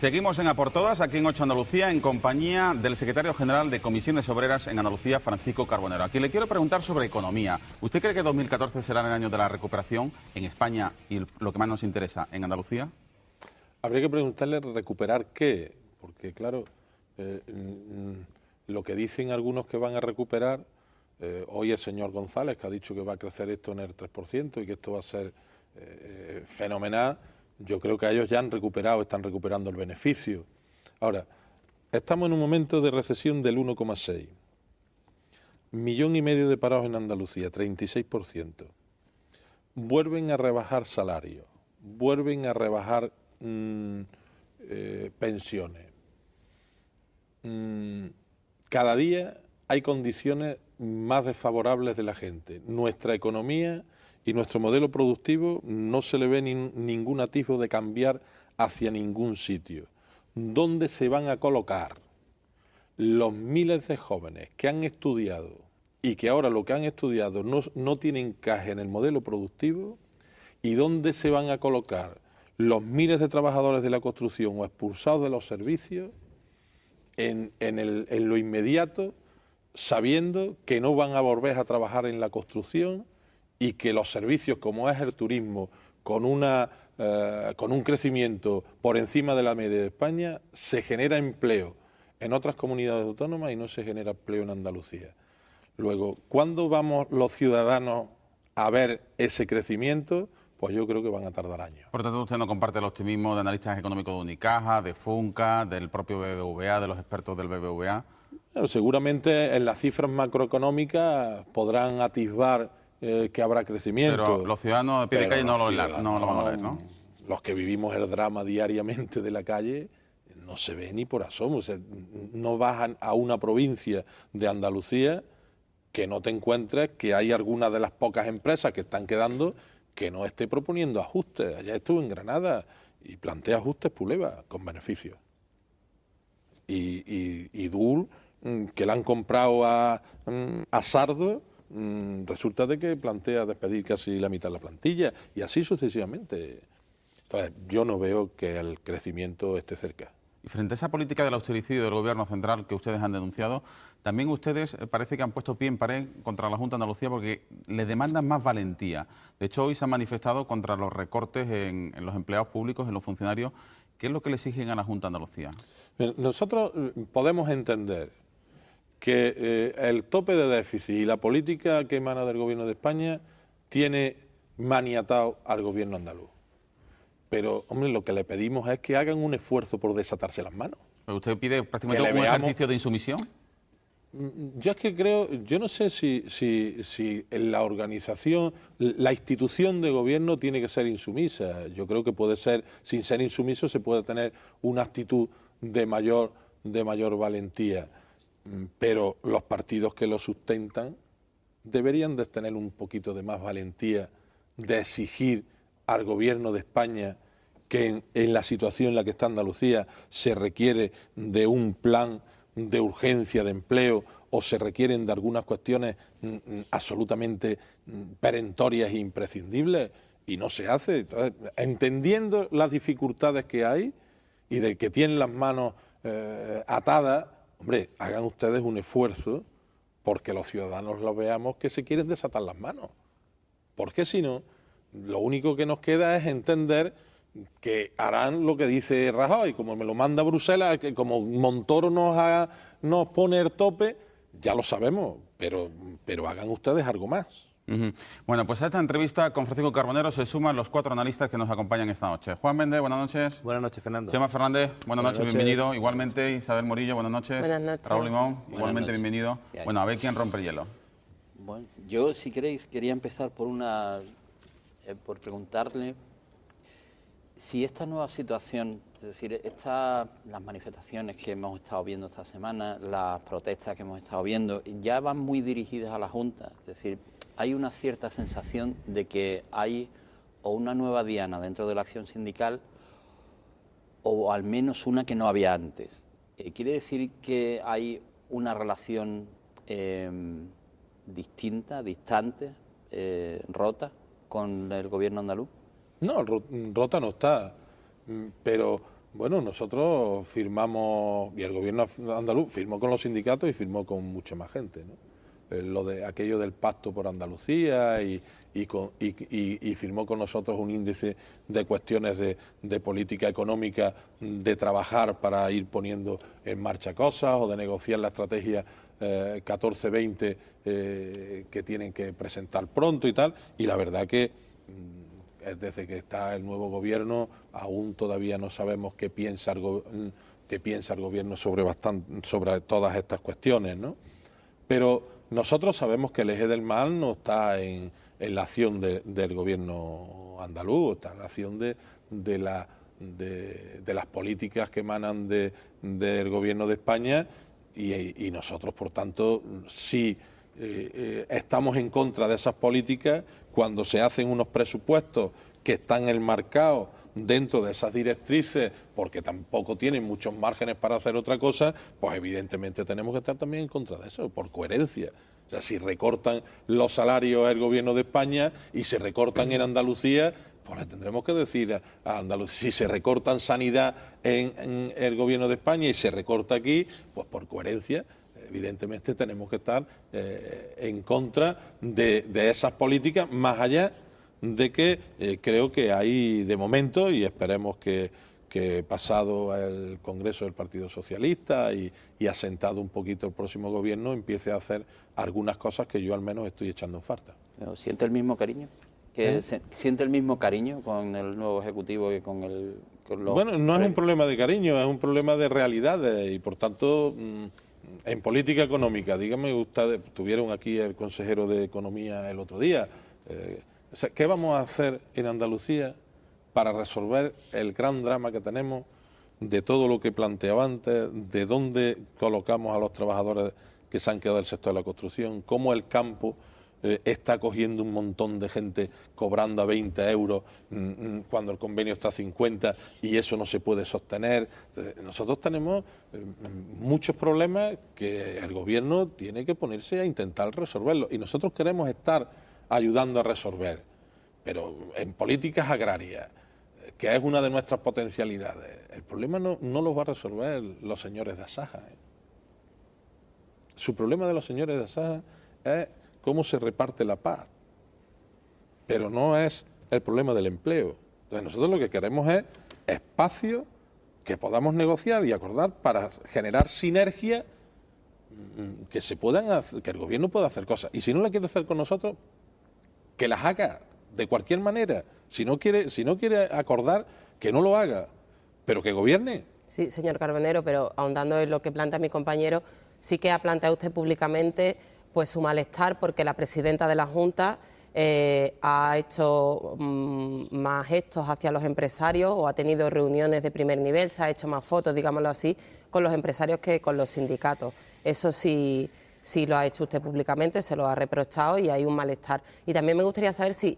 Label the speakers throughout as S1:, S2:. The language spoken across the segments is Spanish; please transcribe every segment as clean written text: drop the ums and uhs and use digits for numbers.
S1: Seguimos en A por Todas, aquí en 8 Andalucía, en compañía del secretario general de Comisiones Obreras en Andalucía, Francisco Carbonero. Aquí le quiero preguntar sobre economía. ¿Usted cree que 2014 será el año de la recuperación en España y lo que más nos interesa, en Andalucía?
S2: Habría que preguntarle recuperar qué, porque claro, lo que dicen algunos que van a recuperar, hoy el señor González, que ha dicho que va a crecer esto en el 3% y que esto va a ser fenomenal, yo creo que ellos ya han recuperado, están recuperando el beneficio. Ahora, estamos en un momento de recesión del 1,6. 1,5 millones de parados en Andalucía, 36%. Vuelven a rebajar salarios, vuelven a rebajar pensiones. Cada día hay condiciones más desfavorables de la gente. Nuestra economía y nuestro modelo productivo no se le ve ningún atisbo de cambiar hacia ningún sitio. ¿Dónde se van a colocar los miles de jóvenes que han estudiado y que ahora lo que han estudiado no tiene encaje en el modelo productivo? ¿Y dónde se van a colocar los miles de trabajadores de la construcción o expulsados de los servicios en lo inmediato, sabiendo que no van a volver a trabajar en la construcción y que los servicios, como es el turismo, con un crecimiento por encima de la media de España, se genera empleo en otras comunidades autónomas y no se genera empleo en Andalucía? Luego, ¿cuándo vamos los ciudadanos a ver ese crecimiento? Pues yo creo que van a tardar años.
S1: Por tanto, usted no comparte el optimismo de analistas económicos de Unicaja, de Funca, del propio BBVA, de los expertos del BBVA.
S2: Bueno, seguramente en las cifras macroeconómicas podrán atisbar que habrá crecimiento.
S1: Pero los ciudadanos de pie de calle no lo van a ver, ¿no?
S2: Los que vivimos el drama diariamente de la calle no se ve ni por asomo. O sea, no vas a una provincia de Andalucía que no te encuentres que hay algunas de las pocas empresas que están quedando que no esté proponiendo ajustes. Allá estuvo en Granada y plantea ajustes Puleva con beneficios. Y Dul, que la han comprado a Sardo, resulta de que plantea despedir casi la mitad de la plantilla y así sucesivamente. Entonces, yo no veo que el crecimiento esté cerca.
S1: Y frente a esa política del austericidio del Gobierno central que ustedes han denunciado, también ustedes parece que han puesto pie en pared contra la Junta de Andalucía porque le demandan más valentía. De hecho, hoy se han manifestado contra los recortes en los empleados públicos, en los funcionarios. ¿Qué es lo que le exigen a la Junta de Andalucía?
S2: Nosotros podemos entender que el tope de déficit y la política que emana del Gobierno de España tiene maniatado al Gobierno andaluz. Pero, hombre, lo que le pedimos es que hagan un esfuerzo por desatarse las manos.
S1: ¿Pero usted pide prácticamente un ejercicio de insumisión?
S2: Yo es que creo, yo no sé si en la organización, la institución de gobierno tiene que ser insumisa. Yo creo que puede ser, sin ser insumiso, se puede tener una actitud de mayor valentía. Pero los partidos que lo sustentan deberían de tener un poquito de más valentía de exigir al Gobierno de España que en la situación en la que está Andalucía se requiere de un plan de urgencia de empleo o se requieren de algunas cuestiones absolutamente perentorias e imprescindibles y no se hace. Entonces, entendiendo las dificultades que hay y de que tienen las manos atadas, hombre, hagan ustedes un esfuerzo porque los ciudadanos lo veamos que se quieren desatar las manos. Porque si no, lo único que nos queda es entender que harán lo que dice Rajoy, como me lo manda Bruselas, que como Montoro nos pone el tope, ya lo sabemos, pero hagan ustedes algo más.
S1: Bueno, pues a esta entrevista con Francisco Carbonero se suman los 4 analistas que nos acompañan esta noche. Juan Méndez, buenas noches.
S3: Buenas noches, Fernando.
S1: Chema Fernández, buenas noches, bienvenido. Igualmente, Isabel Morillo, buenas noches.
S4: Buenas noches.
S1: Raúl Limón, igualmente bienvenido. Bueno, a ver quién rompe el hielo.
S5: Bueno, yo, si queréis, quería empezar por preguntarle si esta nueva situación, es decir, las manifestaciones que hemos estado viendo esta semana, las protestas que hemos estado viendo, ya van muy dirigidas a la Junta. Es decir, hay una cierta sensación de que hay o una nueva diana dentro de la acción sindical o al menos una que no había antes. ¿Quiere decir que hay una relación distinta, distante, rota con el Gobierno andaluz?
S2: No, rota no está, pero Bueno, nosotros firmamos, y el gobierno andaluz firmó con los sindicatos y firmó con mucha más gente, ¿no? Lo de aquello del pacto por Andalucía y firmó con nosotros un índice de cuestiones de política económica, de trabajar para ir poniendo en marcha cosas o de negociar la estrategia 14-20 que tienen que presentar pronto y tal, y la verdad que desde que está el nuevo gobierno aún todavía no sabemos qué piensa el gobierno sobre todas estas cuestiones, ¿no? Pero nosotros sabemos que el eje del mal no está en la acción del gobierno andaluz, está en la acción de las políticas que emanan del gobierno de España y nosotros, por tanto, sí estamos en contra de esas políticas cuando se hacen unos presupuestos que están enmarcados dentro de esas directrices, porque tampoco tienen muchos márgenes para hacer otra cosa, pues evidentemente tenemos que estar también en contra de eso, por coherencia. O sea, si recortan los salarios el gobierno de España y se recortan en Andalucía, pues le tendremos que decir a Andalucía, si se recortan sanidad en el gobierno de España y se recorta aquí, pues por coherencia, evidentemente tenemos que estar en contra de esas políticas, más allá de que creo que hay de momento, y esperemos que pasado el Congreso del Partido Socialista y asentado un poquito el próximo gobierno, empiece a hacer algunas cosas que yo al menos estoy echando en falta.
S5: ¿Siente el mismo cariño? ¿Siente el mismo cariño con el nuevo Ejecutivo y con los...
S2: Bueno, no es un problema de cariño, es un problema de realidades y por tanto... En política económica, dígame, ustedes tuvieron aquí el consejero de Economía el otro día. O sea, ¿qué vamos a hacer en Andalucía para resolver el gran drama que tenemos de todo lo que planteaba antes, de dónde colocamos a los trabajadores que se han quedado del sector de la construcción, cómo el campo está cogiendo un montón de gente cobrando a 20 euros cuando el convenio está a 50 y eso no se puede sostener? Entonces, nosotros tenemos muchos problemas que el gobierno tiene que ponerse a intentar resolverlos y nosotros queremos estar ayudando a resolver, pero en políticas agrarias, que es una de nuestras potencialidades, el problema no los va a resolver los señores de Asaja. Su problema de los señores de Asaja es cómo se reparte la paz, pero no es el problema del empleo. Entonces nosotros lo que queremos es espacio que podamos negociar y acordar para generar sinergia, que se puedan hacer, que el gobierno pueda hacer cosas. Y si no la quiere hacer con nosotros, que las haga de cualquier manera. Si no quiere acordar, que no lo haga, pero que gobierne.
S3: Sí, señor Carbonero, pero ahondando en lo que plantea mi compañero, sí que ha planteado usted públicamente pues su malestar porque la presidenta de la Junta ha hecho más gestos hacia los empresarios o ha tenido reuniones de primer nivel, se ha hecho más fotos, digámoslo así, con los empresarios que con los sindicatos. Eso sí lo ha hecho usted públicamente, se lo ha reprochado y hay un malestar. Y también me gustaría saber si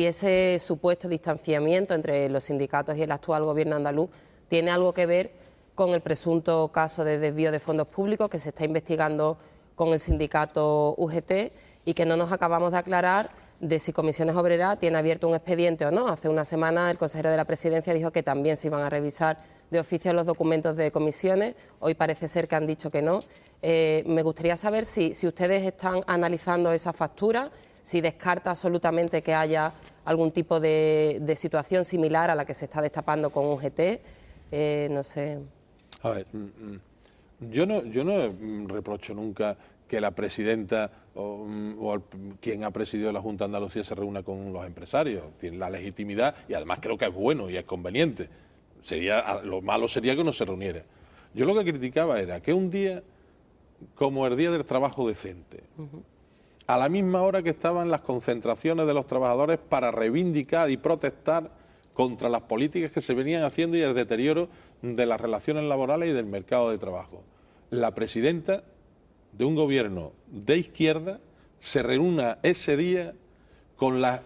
S3: ese supuesto distanciamiento entre los sindicatos y el actual gobierno andaluz tiene algo que ver con el presunto caso de desvío de fondos públicos que se está investigando con el sindicato UGT y que no nos acabamos de aclarar de si Comisiones Obreras tiene abierto un expediente o no. Hace una semana el consejero de la Presidencia dijo que también se iban a revisar de oficio los documentos de comisiones, hoy parece ser que han dicho que no. Me gustaría saber si ustedes están analizando esa factura, si descarta absolutamente que haya algún tipo de situación similar a la que se está destapando con UGT, no sé.
S2: A ver, yo no reprocho nunca que la presidenta o quien ha presidido la Junta de Andalucía se reúna con los empresarios. Tiene la legitimidad y además creo que es bueno y es conveniente. Lo malo sería que no se reuniera. Yo lo que criticaba era que un día, como el Día del Trabajo Decente, a la misma hora que estaban las concentraciones de los trabajadores para reivindicar y protestar contra las políticas que se venían haciendo y el deterioro de las relaciones laborales y del mercado de trabajo, la presidenta de un gobierno de izquierda se reúna ese día con las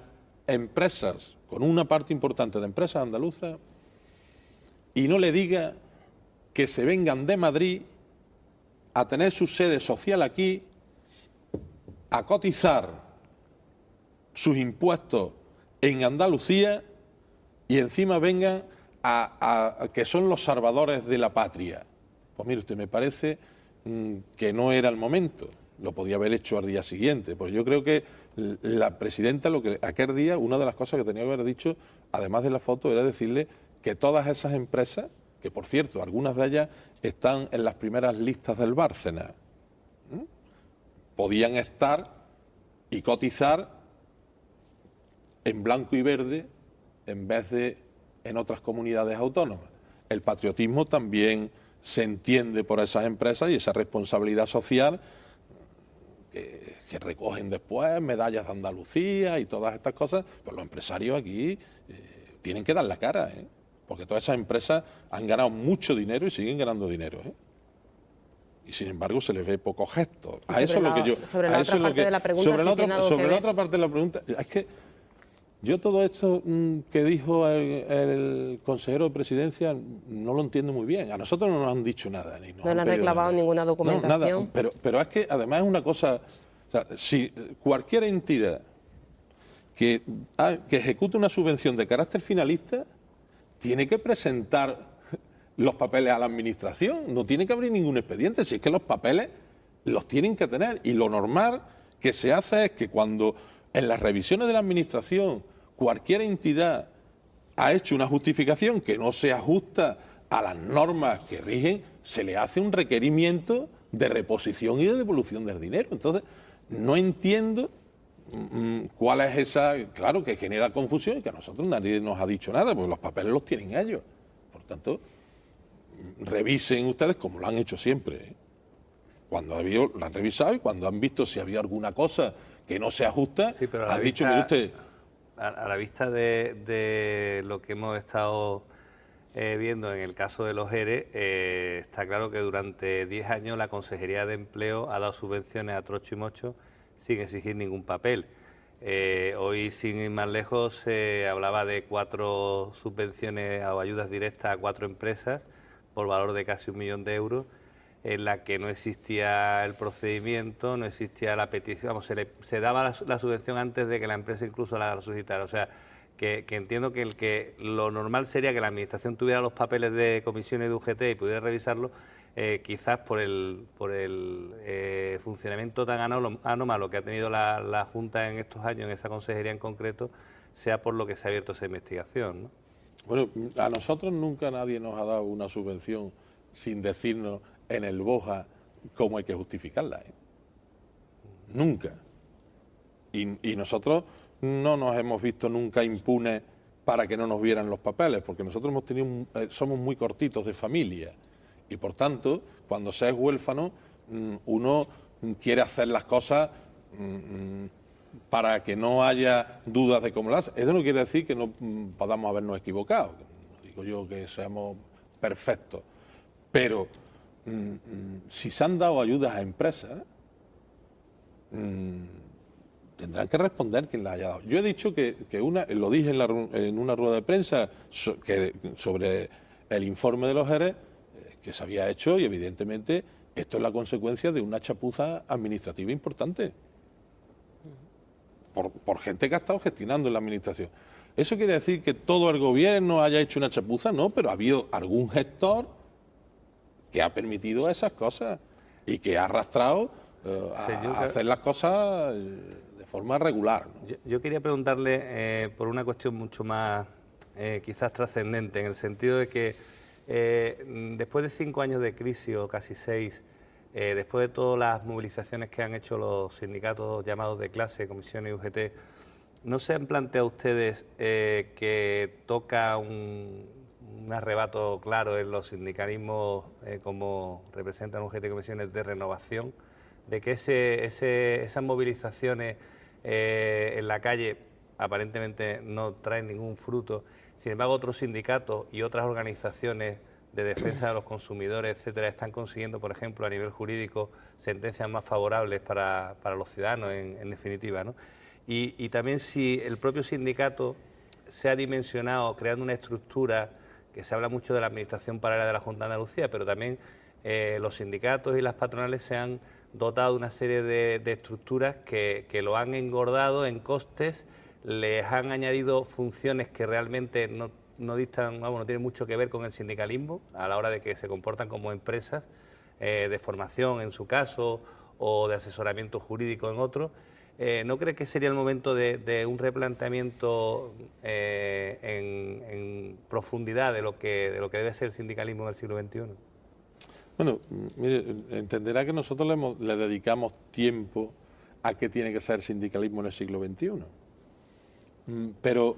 S2: empresas, con una parte importante de empresas andaluzas, y no le diga que se vengan de Madrid a tener su sede social aquí, a cotizar sus impuestos en Andalucía y encima vengan que son los salvadores de la patria. Pues mire usted, me parece que no era el momento. Lo podía haber hecho al día siguiente. Pues yo creo que la presidenta, aquel día, una de las cosas que tenía que haber dicho, además de la foto, era decirle que todas esas empresas, que por cierto, algunas de ellas están en las primeras listas del Bárcenas, podían estar y cotizar en blanco y verde en vez de en otras comunidades autónomas. El patriotismo también se entiende por esas empresas y esa responsabilidad social que recogen después medallas de Andalucía y todas estas cosas, pues los empresarios aquí tienen que dar la cara, porque todas esas empresas han ganado mucho dinero y siguen ganando dinero, y sin embargo se les ve pocos gestos. A eso es lo que yo...
S3: Sobre la otra parte de la pregunta,
S2: sobre la otra parte de la pregunta, es que yo todo esto que dijo el consejero de Presidencia no lo entiendo muy bien. A nosotros no nos han dicho nada. Ni nos
S3: no le han reclamado ninguna documentación.
S2: No, nada. Pero es que además es una cosa... O sea, si cualquier entidad que ejecute una subvención de carácter finalista tiene que presentar los papeles a la Administración, no tiene que abrir ningún expediente, si es que los papeles los tienen que tener. Y lo normal que se hace es que cuando en las revisiones de la Administración cualquier entidad ha hecho una justificación que no se ajusta a las normas que rigen, se le hace un requerimiento de reposición y de devolución del dinero. Entonces, no entiendo cuál es esa... Claro que genera confusión y que a nosotros nadie nos ha dicho nada, porque los papeles los tienen ellos. Por tanto, revisen ustedes como lo han hecho siempre, Cuando lo han revisado y cuando han visto si había alguna cosa que no se ajusta,
S4: sí, pero
S2: han dicho, mire usted...
S4: A la vista de lo que hemos estado viendo en el caso de los ERE, está claro que durante 10 años la Consejería de Empleo ha dado subvenciones a trocho y mocho sin exigir ningún papel. Hoy, sin ir más lejos, se hablaba de 4 subvenciones o ayudas directas a 4 empresas por valor de casi 1 millón de euros, en la que no existía el procedimiento, no existía la petición, vamos, se daba la subvención antes de que la empresa incluso la solicitara. O sea, que entiendo que lo normal sería que la Administración tuviera los papeles de comisiones de UGT y pudiera revisarlos, quizás por el funcionamiento tan anómalo que ha tenido la Junta en estos años, en esa consejería en concreto, sea por lo que se ha abierto esa investigación, ¿no?
S2: Bueno, a nosotros nunca nadie nos ha dado una subvención sin decirnos en el BOJA cómo hay que justificarla, Nunca. Y nosotros no nos hemos visto nunca impunes para que no nos vieran los papeles, porque nosotros somos muy cortitos de familia y por tanto, cuando se es huérfano, uno quiere hacer las cosas para que no haya dudas de cómo las hace. Eso no quiere decir que no podamos habernos equivocado, no digo yo que seamos perfectos, pero si se han dado ayudas a empresas, tendrán que responder quien las haya dado. Yo he dicho que lo dije en una rueda de prensa sobre el informe de los ERE que se había hecho y evidentemente esto es la consecuencia de una chapuza administrativa importante por gente que ha estado gestionando en la Administración. ¿Eso quiere decir que todo el gobierno haya hecho una chapuza? No, pero ha habido algún gestor que ha permitido esas cosas y que ha arrastrado a hacer las cosas de forma regular, ¿no?
S4: Yo quería preguntarle por una cuestión mucho más quizás trascendente, en el sentido de que después de 5 años de crisis o casi 6, después de todas las movilizaciones que han hecho los sindicatos llamados de clase, comisiones y UGT, ¿no se han planteado ustedes que toca un arrebato claro en los sindicalismos como representan UGT y comisiones de renovación, de que esas movilizaciones en la calle aparentemente no traen ningún fruto? Sin embargo, otros sindicatos y otras organizaciones de defensa de los consumidores, etcétera, están consiguiendo, por ejemplo, a nivel jurídico, sentencias más favorables para los ciudadanos, en definitiva, ¿no? Y también si el propio sindicato se ha dimensionado creando una estructura, que se habla mucho de la administración paralela de la Junta de Andalucía, pero también los sindicatos y las patronales se han dotado de una serie de estructuras que lo han engordado en costes, les han añadido funciones que realmente no distan, vamos, no tienen mucho que ver con el sindicalismo a la hora de que se comportan como empresas de formación en su caso o de asesoramiento jurídico en otro. ¿No cree que sería el momento de un replanteamiento en profundidad de lo que debe ser el sindicalismo en el siglo XXI?
S2: Bueno, mire, entenderá que nosotros le dedicamos tiempo a qué tiene que ser el sindicalismo en el siglo XXI. Pero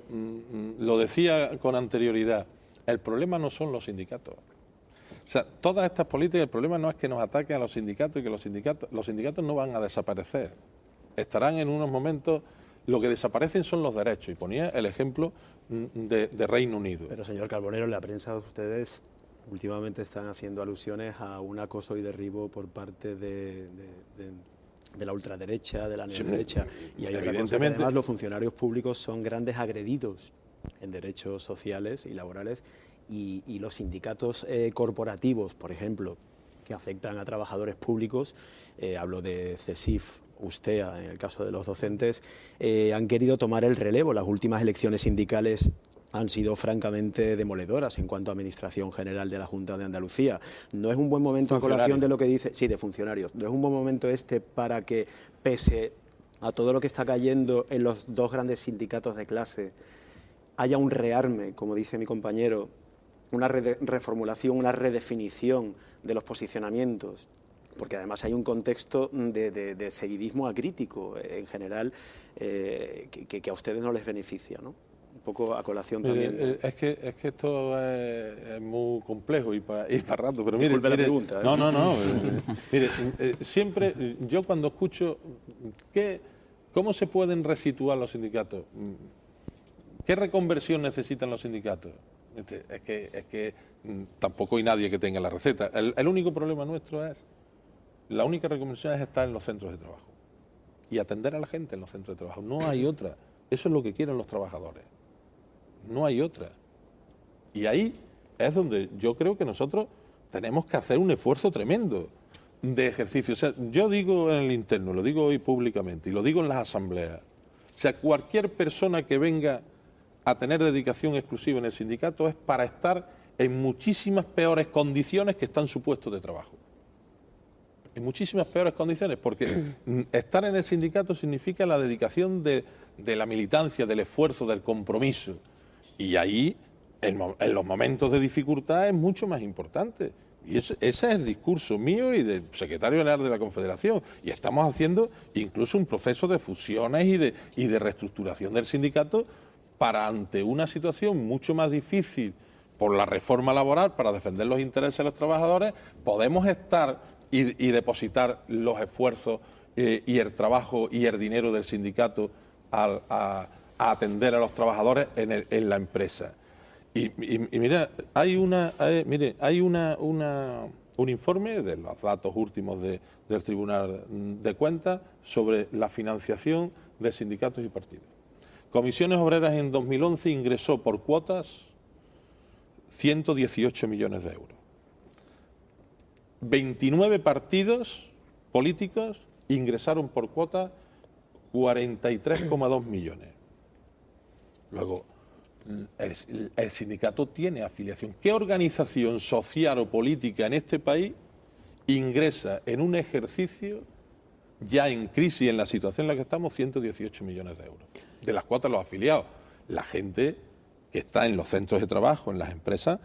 S2: lo decía con anterioridad, el problema no son los sindicatos. O sea, todas estas políticas, el problema no es que nos ataquen a los sindicatos y que los sindicatos no van a desaparecer. Estarán en unos momentos, lo que desaparecen son los derechos. Y ponía el ejemplo de Reino Unido.
S6: Pero, señor Carbonero, en la prensa de ustedes últimamente están haciendo alusiones a un acoso y derribo por parte de la ultraderecha, de la neoderecha. Y hay otra cosa, que además los funcionarios públicos son grandes agredidos en derechos sociales y laborales, y los sindicatos corporativos, por ejemplo, que afectan a trabajadores públicos, hablo de CESIF, USTEA, en el caso de los docentes, han querido tomar el relevo. Las últimas elecciones sindicales han sido francamente demoledoras en cuanto a Administración General de la Junta de Andalucía. No es un buen momento, a colación de lo que dice... Sí, de funcionarios. No es un buen momento para que, pese a todo lo que está cayendo en los dos grandes sindicatos de clase, haya un rearme, como dice mi compañero, una reformulación, una redefinición de los posicionamientos, porque además hay un contexto de seguidismo acrítico en general que a ustedes no les beneficia, ¿no? Un poco a colación también.
S2: Es que esto es muy complejo y para rato, pero
S6: Disculpe
S2: mire,
S6: la pregunta.
S2: No. Mire, siempre yo cuando escucho ¿cómo se pueden resituar los sindicatos? ¿Qué reconversión necesitan los sindicatos? Es que tampoco hay nadie que tenga la receta. El único problema nuestro la única reconversión es estar en los centros de trabajo y atender a la gente en los centros de trabajo. No hay otra. Eso es lo que quieren los trabajadores. No hay otra. Y ahí es donde yo creo que nosotros tenemos que hacer un esfuerzo tremendo de ejercicio. O sea, yo digo en el interno, lo digo hoy públicamente y lo digo en las asambleas. O sea, cualquier persona que venga a tener dedicación exclusiva en el sindicato es para estar en muchísimas peores condiciones que está en su puesto de trabajo. En muchísimas peores condiciones, porque estar en el sindicato significa la dedicación de la militancia, del esfuerzo, del compromiso. Y ahí, en los momentos de dificultad, es mucho más importante. Y ese es el discurso mío y del secretario general de la Confederación. Y estamos haciendo incluso un proceso de fusiones y de reestructuración del sindicato para, ante una situación mucho más difícil por la reforma laboral, para defender los intereses de los trabajadores, podemos estar y depositar los esfuerzos y el trabajo y el dinero del sindicato a atender a los trabajadores en la empresa. Y mira, hay un informe de los datos últimos del Tribunal de Cuentas sobre la financiación de sindicatos y partidos. Comisiones Obreras en 2011 ingresó por cuotas 118 millones de euros. 29 partidos políticos ingresaron por cuota 43,2 millones. Luego, el sindicato tiene afiliación. ¿Qué organización social o política en este país ingresa en un ejercicio ya en crisis, en la situación en la que estamos, 118 millones de euros? De las cuotas los afiliados. La gente que está en los centros de trabajo, en las empresas,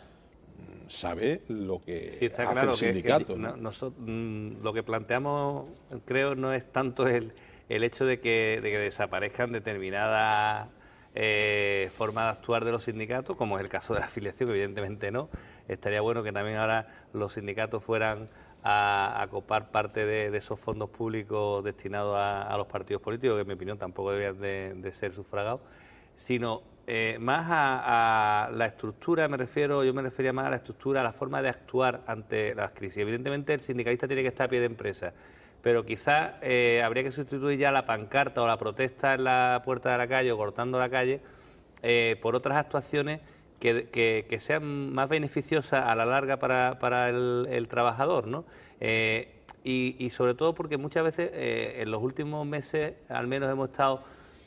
S2: sabe lo que hace el sindicato.
S4: Lo que planteamos, creo, no es tanto el hecho de que desaparezcan determinadas formas de actuar de los sindicatos, como es el caso de la afiliación, evidentemente no. Estaría bueno que también ahora los sindicatos fueran a copar parte de esos fondos públicos destinados a los partidos políticos, que en mi opinión tampoco deberían de ser sufragados, sino más a la estructura, yo me refería más a la estructura, a la forma de actuar ante las crisis. Evidentemente el sindicalista tiene que estar a pie de empresa, pero quizás habría que sustituir ya la pancarta o la protesta en la puerta de la calle o cortando la calle por otras actuaciones que sean más beneficiosas a la larga para el trabajador, ¿no? Y sobre todo porque muchas veces en los últimos meses al menos hemos estado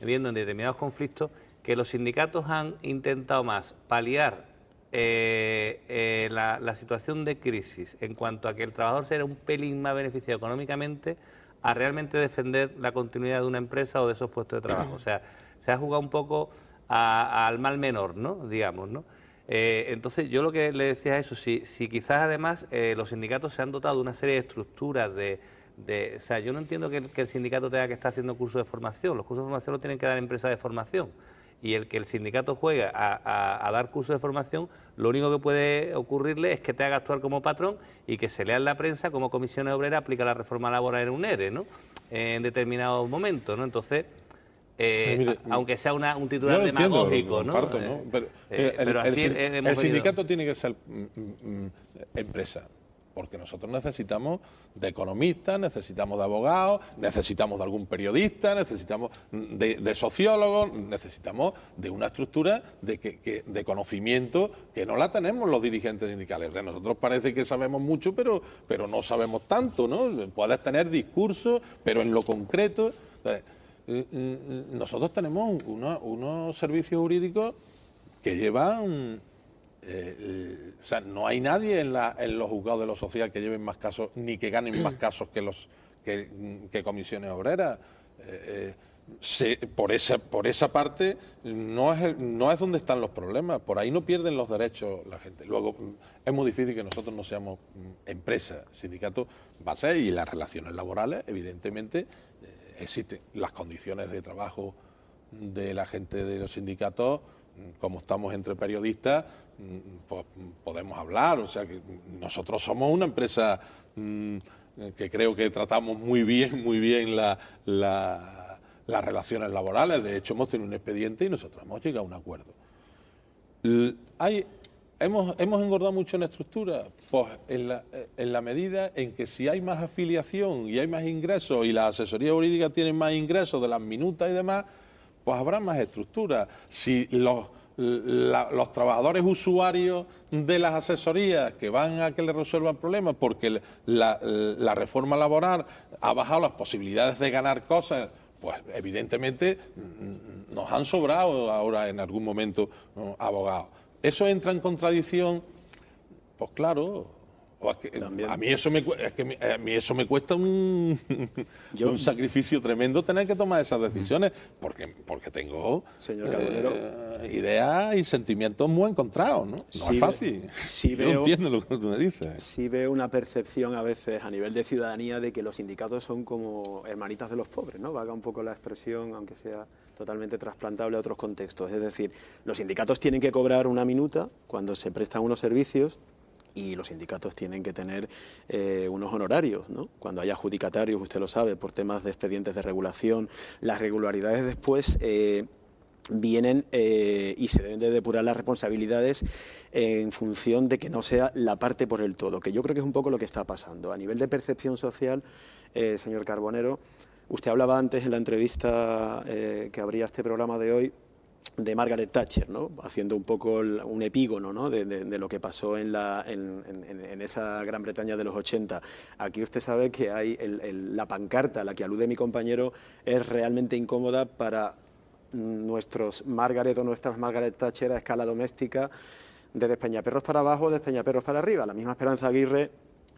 S4: viendo en determinados conflictos que los sindicatos han intentado más paliar la situación de crisis en cuanto a que el trabajador será un pelín más beneficiado económicamente a realmente defender la continuidad de una empresa o de esos puestos de trabajo. O sea, se ha jugado un poco al mal menor, ¿no? Digamos, ¿no? Entonces, yo lo que le decía es eso, si quizás además los sindicatos se han dotado de una serie de estructuras o sea, yo no entiendo que el sindicato tenga que estar haciendo cursos de formación, los cursos de formación los tienen que dar empresas de formación. Y el que el sindicato juegue a dar cursos de formación, lo único que puede ocurrirle es que te haga actuar como patrón y que se lea en la prensa cómo Comisiones Obreras aplica la reforma laboral en un ERE, ¿no? En determinados momentos, ¿no? Entonces, mire, aunque sea un titular demagógico, ¿no?
S2: Comparto, ¿no? Pero así el sindicato tiene que ser empresa. Porque nosotros necesitamos de economistas, necesitamos de abogados, necesitamos de algún periodista, necesitamos de sociólogos, necesitamos de una estructura de conocimiento que no la tenemos los dirigentes sindicales. O sea, nosotros parece que sabemos mucho, pero no sabemos tanto, ¿no? Puedes tener discursos, pero en lo concreto... nosotros tenemos unos servicios jurídicos que llevan... o sea, no hay nadie en los juzgados de lo social que lleven más casos ni que ganen más casos que Comisiones Obreras. Por esa parte no es donde están los problemas, por ahí no pierden los derechos la gente. Luego es muy difícil que nosotros no seamos empresa, sindicato va a ser, y las relaciones laborales evidentemente existen. Las condiciones de trabajo de la gente de los sindicatos, como estamos entre periodistas, pues podemos hablar. O sea, que nosotros somos una empresa que creo que tratamos muy bien las relaciones laborales. De hecho, hemos tenido un expediente y nosotros hemos llegado a un acuerdo. ¿Hemos engordado mucho en la estructura? Pues en la medida en que si hay más afiliación y hay más ingresos y las asesorías jurídicas tienen más ingresos de las minutas y demás, pues habrá más estructura. Si los trabajadores usuarios de las asesorías que van a que les resuelvan problemas porque la reforma laboral ha bajado las posibilidades de ganar cosas, pues evidentemente nos han sobrado ahora en algún momento abogados. ¿Eso entra en contradicción? Pues claro. A mí eso me cuesta un sacrificio tremendo tener que tomar esas decisiones porque tengo ideas y sentimientos muy encontrados, ¿no? No es fácil. Yo entiendo lo que tú me dices.
S6: Sí veo una percepción a veces a nivel de ciudadanía de que los sindicatos son como hermanitas de los pobres, ¿no? Valga un poco la expresión, aunque sea totalmente trasplantable a otros contextos. Es decir, los sindicatos tienen que cobrar una minuta cuando se prestan unos servicios, y los sindicatos tienen que tener unos honorarios, ¿no? Cuando hay adjudicatarios, usted lo sabe, por temas de expedientes de regulación, las regularidades después vienen y se deben de depurar las responsabilidades en función de que no sea la parte por el todo, que yo creo que es un poco lo que está pasando. A nivel de percepción social, señor Carbonero, usted hablaba antes en la entrevista que abría este programa de hoy de Margaret Thatcher, ¿no? Haciendo un poco un epígono, ¿no? de lo que pasó en esa Gran Bretaña de los 80. Aquí usted sabe que hay la pancarta a la que alude mi compañero es realmente incómoda para nuestros Margaret o nuestras Margaret Thatcher a escala doméstica, de Despeñaperros para abajo, de Despeñaperros para arriba. La misma Esperanza Aguirre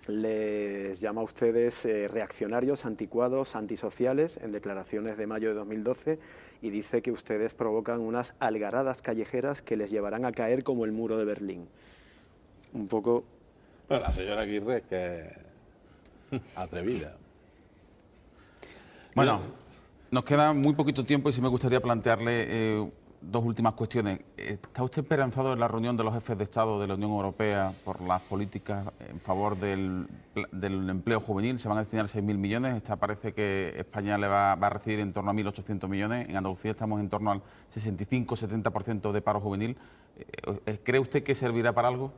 S6: les llama a ustedes reaccionarios, anticuados, antisociales, en declaraciones de mayo de 2012, y dice que ustedes provocan unas algaradas callejeras que les llevarán a caer como el muro de Berlín. Un poco...
S2: Bueno, la señora Aguirre es que atrevida.
S1: Bueno, nos queda muy poquito tiempo y sí me gustaría plantearle dos últimas cuestiones. ¿Está usted esperanzado en la reunión de los jefes de Estado de la Unión Europea por las políticas en favor del empleo juvenil? Se van a destinar 6.000 millones. Esta parece que España le va a recibir en torno a 1.800 millones. En Andalucía estamos en torno al 65-70% de paro juvenil. ¿Cree usted que servirá para algo?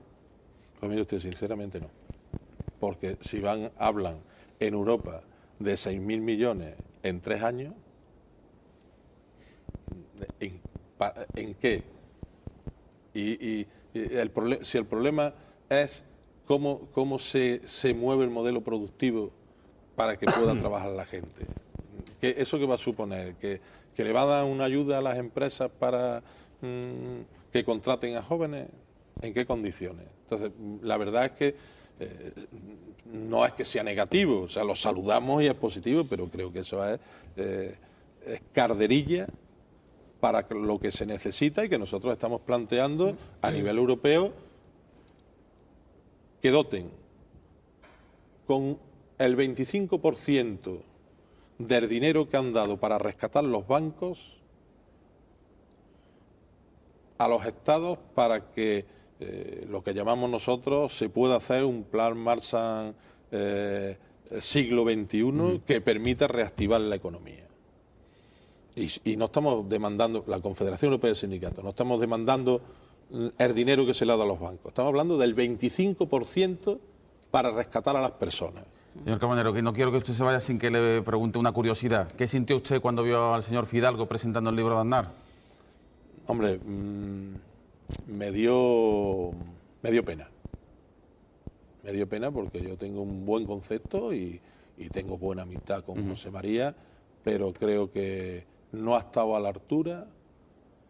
S2: Pues mire usted, sinceramente no. Porque si hablan en Europa de 6.000 millones en 3 años, ¿en qué? Si el problema es cómo se mueve el modelo productivo para que pueda trabajar la gente. ¿Eso qué va a suponer? ¿Que le va a dar una ayuda a las empresas para que contraten a jóvenes? ¿En qué condiciones? Entonces, la verdad es que no es que sea negativo, o sea, lo saludamos y es positivo, pero creo que eso es carderilla para lo que se necesita y que nosotros estamos planteando a nivel europeo, que doten con el 25% del dinero que han dado para rescatar los bancos a los estados para que lo que llamamos nosotros se pueda hacer un plan Marshall siglo XXI que permita reactivar la economía. Y no estamos demandando, la Confederación Europea de Sindicatos, no estamos demandando el dinero que se le ha dado a los bancos, estamos hablando del 25% para rescatar a las personas.
S1: Señor Carbonero, que no quiero que usted se vaya sin que le pregunte una curiosidad. ¿Qué sintió usted cuando vio al señor Fidalgo presentando el libro de Aznar?
S2: Hombre, me dio pena. Me dio pena porque yo tengo un buen concepto y tengo buena amistad con José María, pero creo que no ha estado a la altura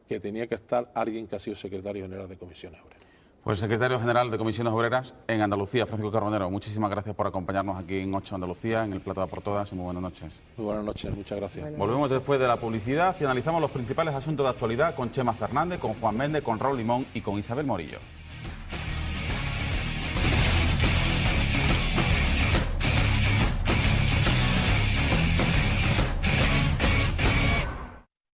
S2: que tenía que estar alguien que ha sido secretario general de Comisiones Obreras.
S1: Pues secretario general de Comisiones Obreras en Andalucía, Francisco Carbonero, muchísimas gracias por acompañarnos aquí en 8 Andalucía, en el Plato de Por Todas, y muy buenas noches.
S2: Muy buenas noches, muchas gracias.
S1: Volvemos después de la publicidad y analizamos los principales asuntos de actualidad con Chema Fernández, con Juan Méndez, con Raúl Limón y con Isabel Morillo.